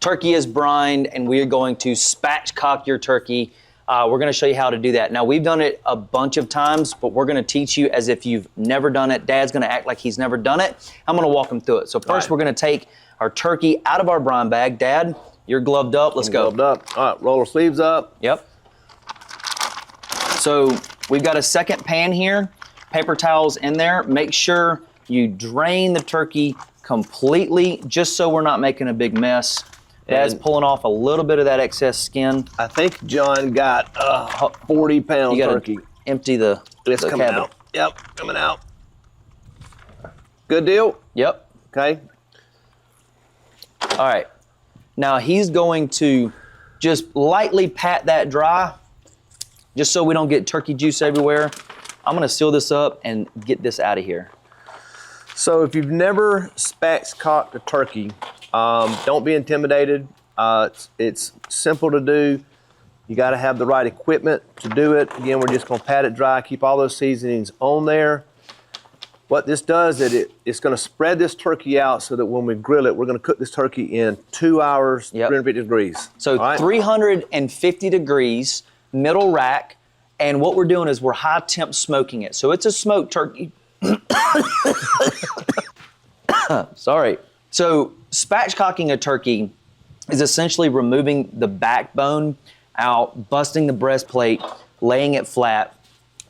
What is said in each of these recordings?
turkey is brined, and we are going to spatchcock your turkey. We're going to show you how to do that. Now, we've done it a bunch of times, but we're going to teach you as if you've never done it. Dad's going to act like he's never done it. I'm going to walk him through it. So first, we're going to take our turkey out of our brine bag. Dad, you're gloved up. Let's go. Gloved up. All right, roll our sleeves up. Yep. So we've got a second pan here. Paper towels in there. Make sure you drain the turkey completely, just so we're not making a big mess. Dad's pulling off a little bit of that excess skin. I think John got a 40-pound turkey. Empty the It's coming cabinet. out. Yep, coming out. Good deal? Yep. Okay. All right. Now he's going to just lightly pat that dry, just so we don't get turkey juice everywhere. I'm going to seal this up and get this out of here. So if you've never spatchcocked a turkey, don't be intimidated. It's simple to do. You got to have the right equipment to do it. Again, we're just going to pat it dry, keep all those seasonings on there. What this does is it's going to spread this turkey out so that when we grill it, we're going to cook this turkey in 2 hours, 350 degrees. So 350 degrees, middle rack, and what we're doing is we're high temp smoking it. So it's a smoked turkey. Sorry. So spatchcocking a turkey is essentially removing the backbone out, busting the breastplate, laying it flat.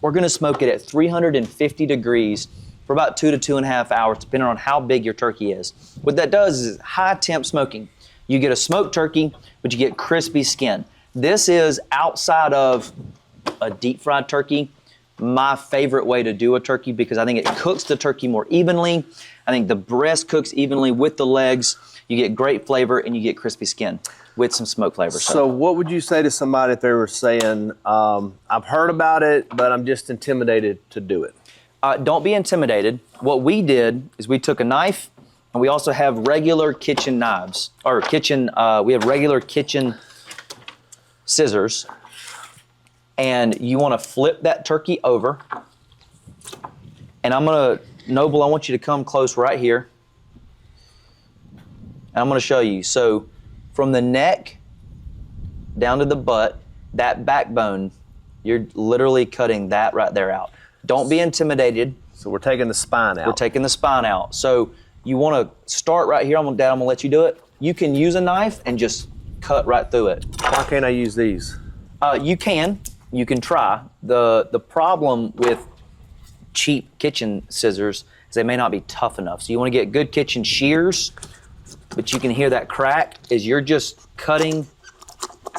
We're going to smoke it at 350 degrees for about 2 to 2.5 hours, depending on how big your turkey is. What that does is high temp smoking. You get a smoked turkey, but you get crispy skin. This is outside of a deep fried turkey, my favorite way to do a turkey, because I think it cooks the turkey more evenly. I think the breast cooks evenly with the legs. You get great flavor and you get crispy skin with some smoke flavor. So what would you say to somebody if they were saying, I've heard about it, but I'm just intimidated to do it? Don't be intimidated. What we did is we took a knife, and we also have regular kitchen knives, or we have regular kitchen scissors. And you want to flip that turkey over. And Noble, I want you to come close right here. And I'm going to show you. So from the neck down to the butt, that backbone, you're literally cutting that right there out. Don't be intimidated. So we're taking the spine out. We're taking the spine out. So you want to start right here. Dad, I'm going to let you do it. You can use a knife and just cut right through it. Why can't I use these? You can. You can try. The problem with cheap kitchen scissors is they may not be tough enough. So you want to get good kitchen shears, but you can hear that crack as you're just cutting.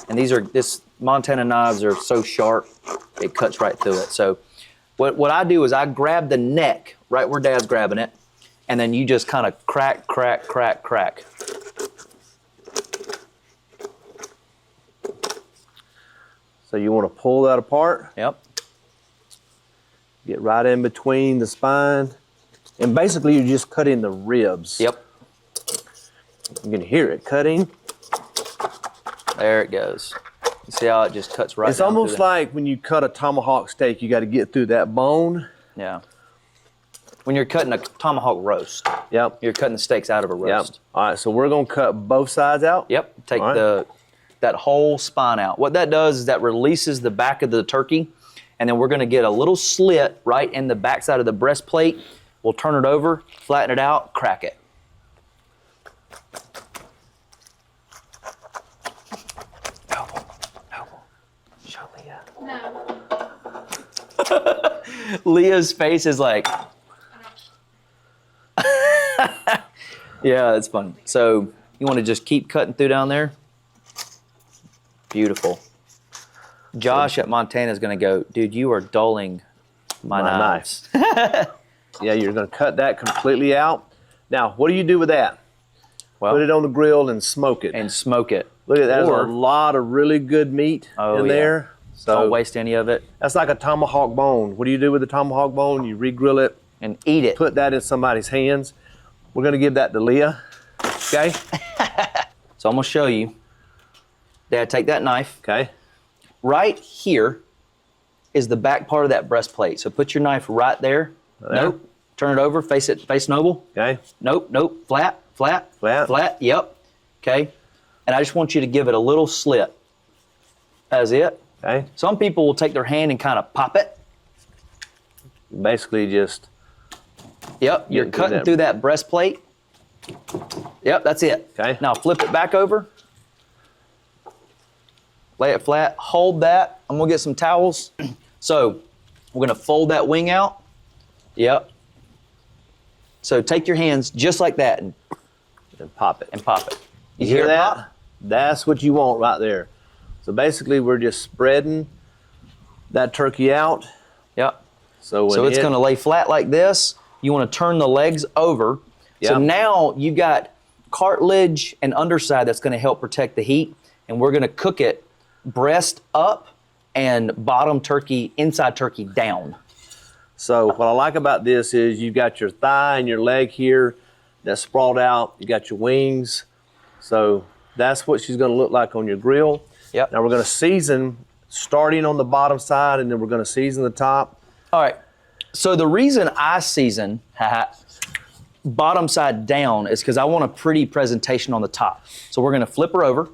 And this Montana knives are so sharp, it cuts right through it. So what I do is I grab the neck right where Dad's grabbing it, and then you just kind of crack, crack, crack, crack. So you want to pull that apart. Yep. Get right in between the spine. And basically you're just cutting the ribs. Yep. You can hear it cutting. There it goes. You see how it just cuts right It's down almost through like when you cut a tomahawk steak, you got to get through that bone. Yeah. When you're cutting a tomahawk roast. Yep. You're cutting the steaks out of a roast. Yep. All right, so we're going to cut both sides out. Yep. Take that whole spine out. What that does is that releases the back of the turkey, and then we're going to get a little slit right in the back side of the breastplate. We'll turn it over, flatten it out, crack it. Show Leah. No. Leah's face is like, yeah, it's fun. So you want to just keep cutting through down there. Beautiful. Josh at Montana is going to go, dude, you are dulling my knives. Yeah, you're going to cut that completely out. Now, what do you do with that? Well, put it on the grill and smoke it. And smoke it. Look at that. There's a lot of really good meat in there. So don't waste any of it. That's like a tomahawk bone. What do you do with the tomahawk bone? You re-grill it. And eat it. Put that in somebody's hands. We're going to give that to Leah. Okay? So I'm going to show you. Dad, take that knife. Okay. Right here is the back part of that breastplate. So put your knife right there. Nope. Turn it over. Face Noble. Okay. Nope. Flat. Flat. Yep. Okay. and I just want you to give it a little slit. That's it. Okay. Some people will take their hand and kind of pop it. Basically just. Yep, you're cutting through that breastplate. Yep, that's it. Okay. Now flip it back over. Lay it flat, hold that. I'm gonna get some towels. So we're gonna fold that wing out. Yep. So take your hands just like that and pop it. You hear that? Pop? That's what you want right there. So basically we're just spreading that turkey out. Yep. So it's gonna lay flat like this. You wanna turn the legs over. Yep. So now you've got cartilage and underside that's gonna help protect the heat, and we're gonna cook it breast up and bottom turkey, inside turkey down. So what I like about this is you've got your thigh and your leg here that's sprawled out. You got your wings. So that's what she's gonna look like on your grill. Yep. Now we're gonna season starting on the bottom side, and then we're gonna season the top. All right, so the reason I season bottom side down is because I want a pretty presentation on the top. So we're gonna flip her over.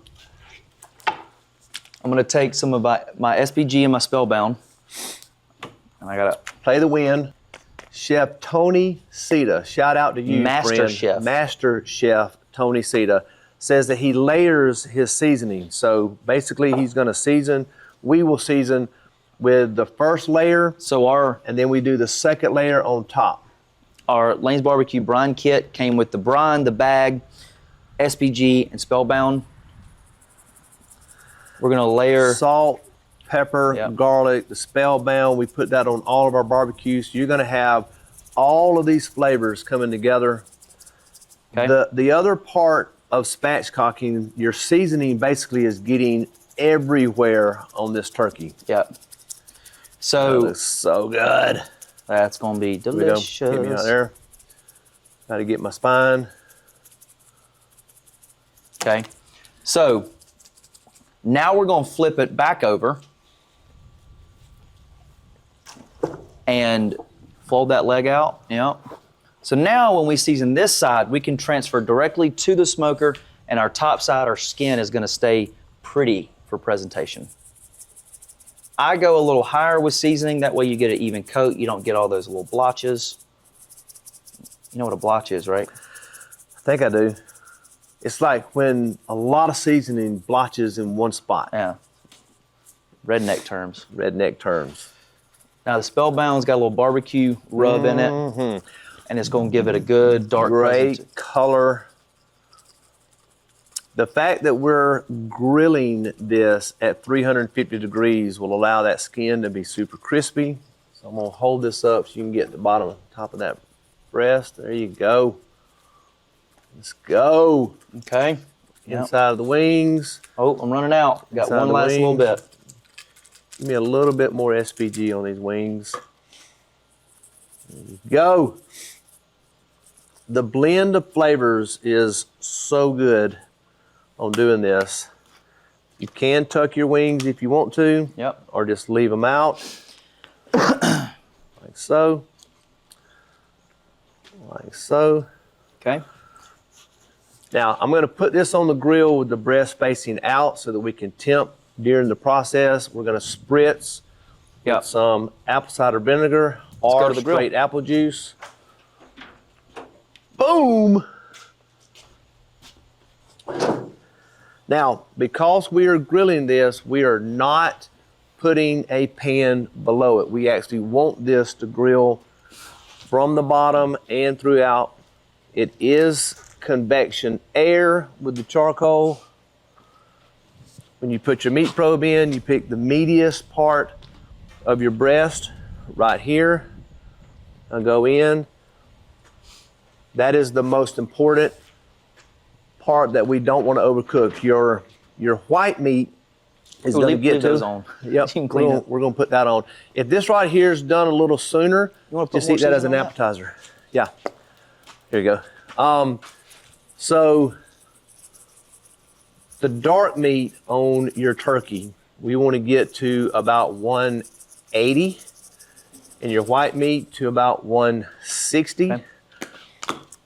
I'm gonna take some of my SPG and my Spellbound, and I gotta play the wind. Chef Tony Sita, shout out to you, Master friend. Chef. Master Chef Tony Sita says that he layers his seasoning. So basically he's gonna season, we will season with the first layer, and then we do the second layer on top. Our Lane's Barbecue brine kit came with the brine, the bag, SPG, and Spellbound. We're gonna layer salt, pepper, garlic, the Spellbound. We put that on all of our barbecues. So you're gonna have all of these flavors coming together. Okay. The other part of spatchcocking, your seasoning basically is getting everywhere on this turkey. Yep. So that looks so good. That's gonna be delicious. Get me out there. Got to get my spine. Okay. So now we're gonna flip it back over and fold that leg out. Yep. So now when we season this side, we can transfer directly to the smoker, and our top side, our skin, is gonna stay pretty for presentation. I go a little higher with seasoning, that way you get an even coat, you don't get all those little blotches. You know what a blotch is, right? I think I do. It's like when a lot of seasoning blotches in one spot. Yeah. Redneck terms. Redneck terms. Now the Spellbound's got a little barbecue rub in it, and it's gonna give it a good dark great color. The fact that we're grilling this at 350 degrees will allow that skin to be super crispy. So I'm gonna hold this up so you can get the bottom, top of that breast. There you go. Let's go. Okay. Inside of the wings. Oh, I'm running out. Got one last little bit. Give me a little bit more SPG on these wings. There you go. The blend of flavors is so good on doing this. You can tuck your wings if you want to. Yep. Or just leave them out. Like so. Like so. Okay. Now, I'm gonna put this on the grill with the breast facing out so that we can temp during the process. We're gonna spritz with some apple cider vinegar or straight apple juice. Boom! Now, because we are grilling this, we are not putting a pan below it. We actually want this to grill from the bottom and throughout. It is convection air with the charcoal. When you put your meat probe in, you pick the meatiest part of your breast right here and go in. That is the most important part that we don't want to overcook. Your white meat is going to get those on. Yep, we're going to put that on. If this right here is done a little sooner, just eat that as an appetizer. Yeah, here you go. So the dark meat on your turkey, we want to get to about 180, and your white meat to about 160. Okay.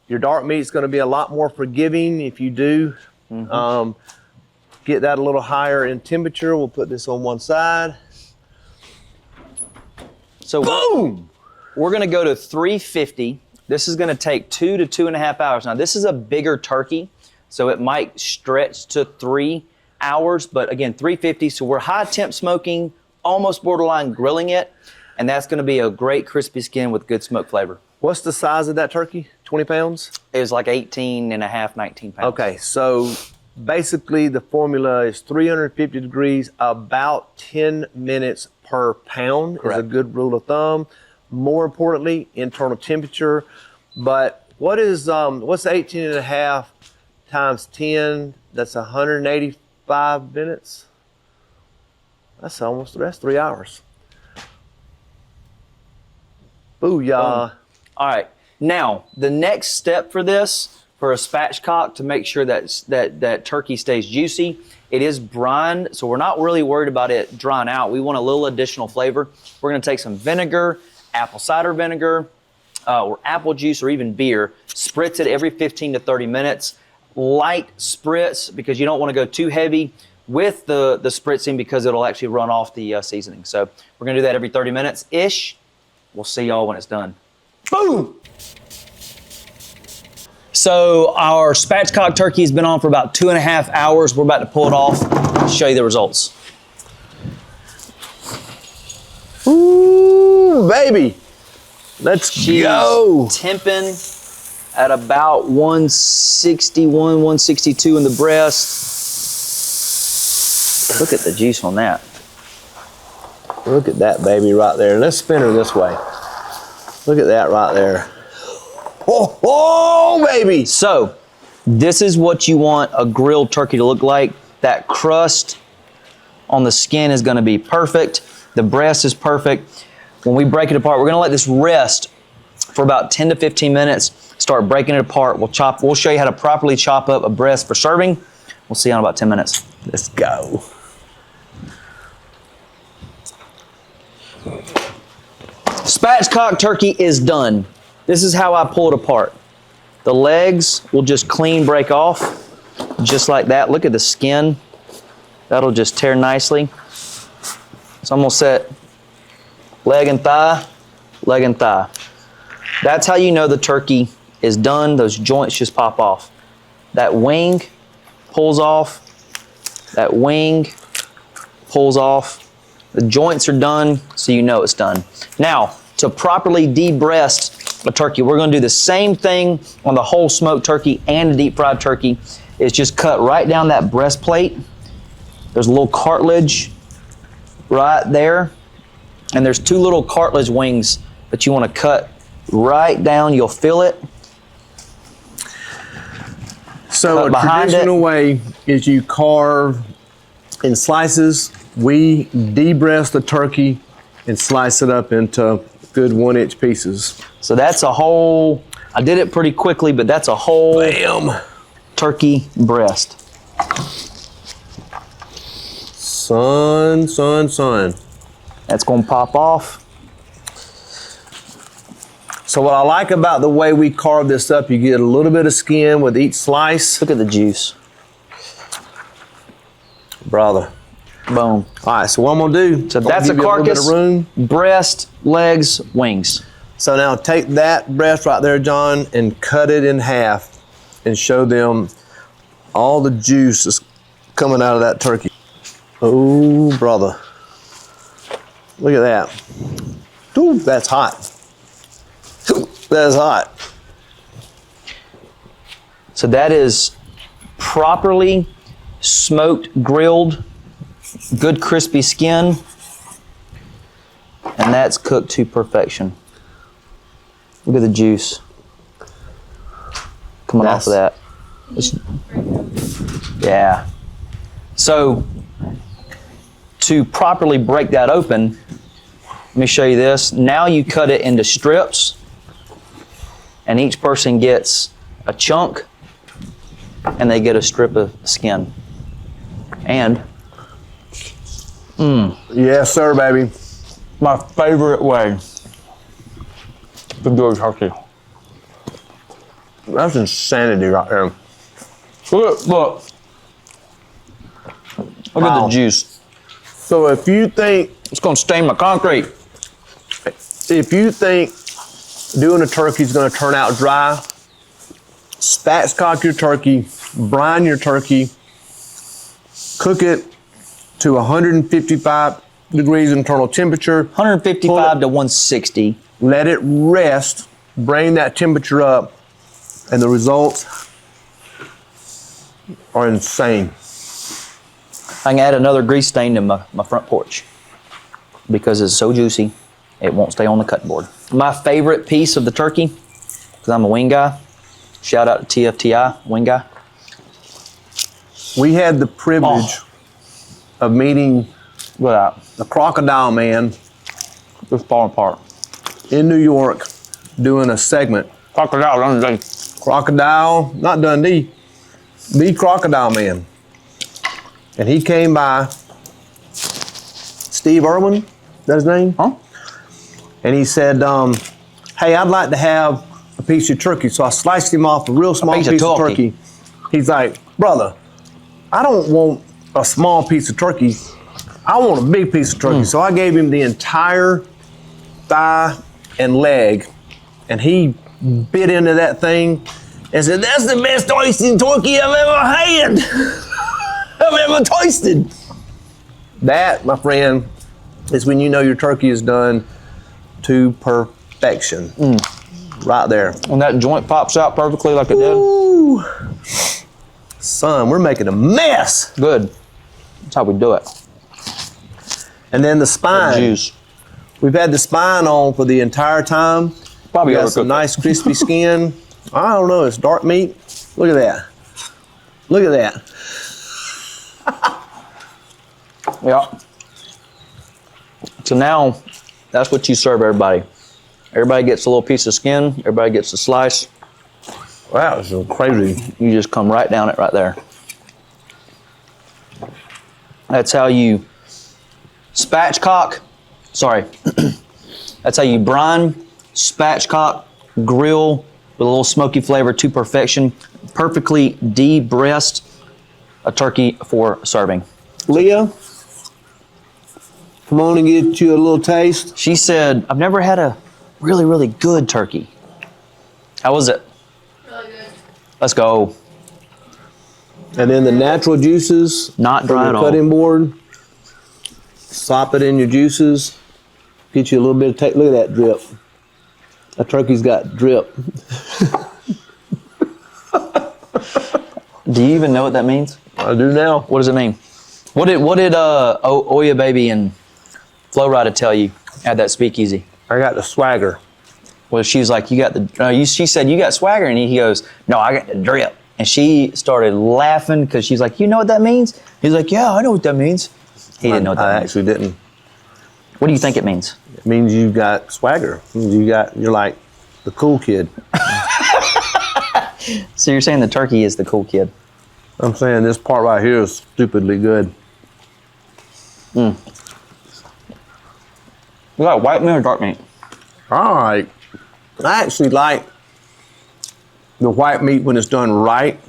Your dark meat is going to be a lot more forgiving if you do get that a little higher in temperature. We'll put this on one side. So Boom! We're gonna go to 350. This is gonna take 2 to 2.5 hours. Now this is a bigger turkey, so it might stretch to 3 hours, but again, 350, so we're high temp smoking, almost borderline grilling it, and that's gonna be a great crispy skin with good smoke flavor. What's the size of that turkey? 20 pounds? It was like 18 and a half, 19 pounds. Okay, so basically the formula is 350 degrees, about 10 minutes per pound is a Correct. good rule of thumb. More importantly, internal temperature. But what's 18 and a half times 10? That's 185 minutes. That's 3 hours. Booyah. All right, now the next step for this, for a spatchcock to make sure that turkey stays juicy, it is brined, so we're not really worried about it drying out. We want a little additional flavor. We're gonna take some vinegar, apple cider vinegar, or apple juice, or even beer, spritz it every 15 to 30 minutes. Light spritz, because you don't wanna go too heavy with the spritzing because it'll actually run off the seasoning. So we're gonna do that every 30 minutes-ish. We'll see y'all when it's done. Boom! So our spatchcock turkey has been on for about 2.5 hours. We're about to pull it off, show you the results. Ooh, baby. Let's She's go. temping at about 161, 162 in the breast. Look at the juice on that. Look at that baby right there. Let's spin her this way. Look at that right there. Oh, oh, baby. So this is what you want a grilled turkey to look like. That crust on the skin is gonna be perfect. The breast is perfect. When we break it apart, we're gonna let this rest for about 10 to 15 minutes. Start breaking it apart. We'll show you how to properly chop up a breast for serving. We'll see you in about 10 minutes. Let's go. Spatchcock turkey is done. This is how I pull it apart. The legs will just clean break off, just like that. Look at the skin. That'll just tear nicely. So I'm gonna set leg and thigh, leg and thigh. That's how you know the turkey is done. Those joints just pop off. That wing pulls off. That wing pulls off. The joints are done, so you know it's done. Now, to properly de-breast a turkey, we're gonna do the same thing on the whole smoked turkey and the deep fried turkey. It's just cut right down that breastplate. There's a little cartilage right there. And there's 2 little cartilage wings that you wanna cut right down. You'll feel it. So Cut a traditional way is you carve in slices. We de-breast the turkey and slice it up into good 1-inch pieces. So that's a whole, I did it pretty quickly, but that's a whole Bam. turkey breast. Son. That's gonna pop off. So what I like about the way we carve this up, you get a little bit of skin with each slice. Look at the juice. Brother. Boom. All right, so what I'm gonna do, So I'm that's a gonna give you little bit carcass, of room. breast, legs, wings. So now take that breast right there, John, and cut it in half and show them all the juice is coming out of that turkey. Oh, brother. Look at that. Ooh, that's hot. Ooh, that's hot. So that is properly smoked, grilled, good crispy skin, and that's cooked to perfection. Look at the juice coming off of that. Yeah. So to properly break that open, let me show you this. Now you cut it into strips, and each person gets a chunk, and they get a strip of skin. And Yes, sir, baby. my favorite way to do a turkey. That's insanity right there. Look, look. Look at the juice. So if you think, It's gonna stain my concrete. if you think doing a turkey is gonna turn out dry, spatchcock your turkey, brine your turkey, cook it to 155 degrees internal temperature. 155 to 160. Let it rest, bring that temperature up, and the results are insane. I can add another grease stain to my front porch because it's so juicy, it won't stay on the cutting board. My favorite piece of the turkey, because I'm a wing guy, shout out to TFTI, wing guy. We had the privilege of meeting Without the Crocodile Man just falling apart. in New York doing a segment. Crocodile Dundee. Crocodile, not Dundee, the Crocodile Man. And he came by, Steve Irwin, is that his name? Huh? And he said, hey, I'd like to have a piece of turkey. So I sliced him off a real small piece of turkey. He's like, brother, I don't want a small piece of turkey. I want a big piece of turkey. So I gave him the entire thigh and leg, and he bit into that thing and said, that's the best tasting turkey I've ever had. I've ever tasted. That, my friend, is when you know your turkey is done to perfection. Right there. When that joint pops out perfectly like it did. Ooh. Son, we're making a mess. Good. That's how we do it. And then the spine. Juice. We've had the spine on for the entire time. Probably We got overcooked some nice crispy skin. I don't know, it's dark meat. Look at that. Look at that. Yeah. So now, that's what you serve everybody. Everybody gets a little piece of skin. Everybody gets a slice. Wow, it's so crazy. You just come right down it right there. That's how you spatchcock. Sorry. That's how you brine, spatchcock, grill with a little smoky flavor to perfection. Perfectly de-breast a turkey for serving. Leah, come on and get you a little taste. She said, I've never had a really, really good turkey. How was it? Really good. Let's go. And then the natural juices. Not dry from at the all. cutting board. Slop it in your juices. Get you a little bit of taste. Look at that drip. That turkey's got drip. Do you even know what that means? I do now. What does it mean? What did Oya Baby and Flo Rida tell you at that speakeasy? I got the swagger. Well, she was like, you got the, she said, you got swagger. And he goes, no, I got the drip. And she started laughing because she's like, you know what that means? He's like, yeah, I know what that means. He didn't know what that I means. actually didn't. What do you think it means? It means you got swagger. It means you're like the cool kid. So you're saying the turkey is the cool kid? I'm saying this part right here is stupidly good. You got white meat or dark meat? All right. I actually like the white meat when it's done right,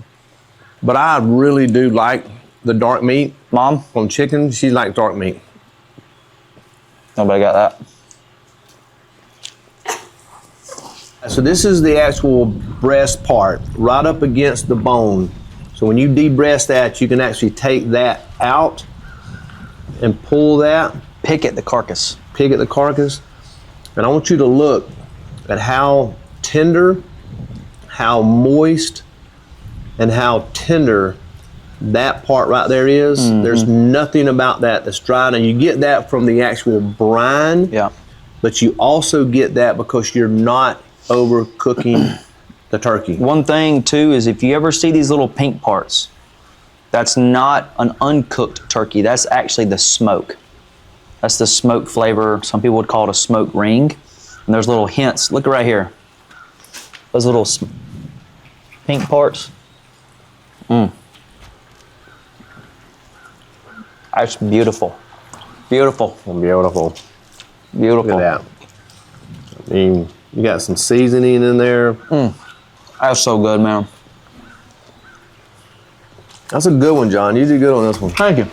but I really do like the dark meat. Mom? On chicken, she likes dark meat. Nobody got that. So this is the actual breast part, right up against the bone. So when you de-breast that, you can actually take that out and pull that, Pick at the carcass. pick at the carcass. And I want you to look at how tender, how moist, and how tender that part right there is. There's nothing about that that's dry. And you get that from the actual brine, Yeah. but you also get that because you're not overcooking the turkey. One thing too is if you ever see these little pink parts, that's not an uncooked turkey. That's actually the smoke. That's the smoke flavor. Some people would call it a smoke ring. And there's little hints. Look right here. Those little pink parts. That's beautiful. Beautiful. Beautiful. Beautiful. Look at that. I mean, you got some seasoning in there. That's so good, man. That's a good one, John. You did good on this one. Thank you.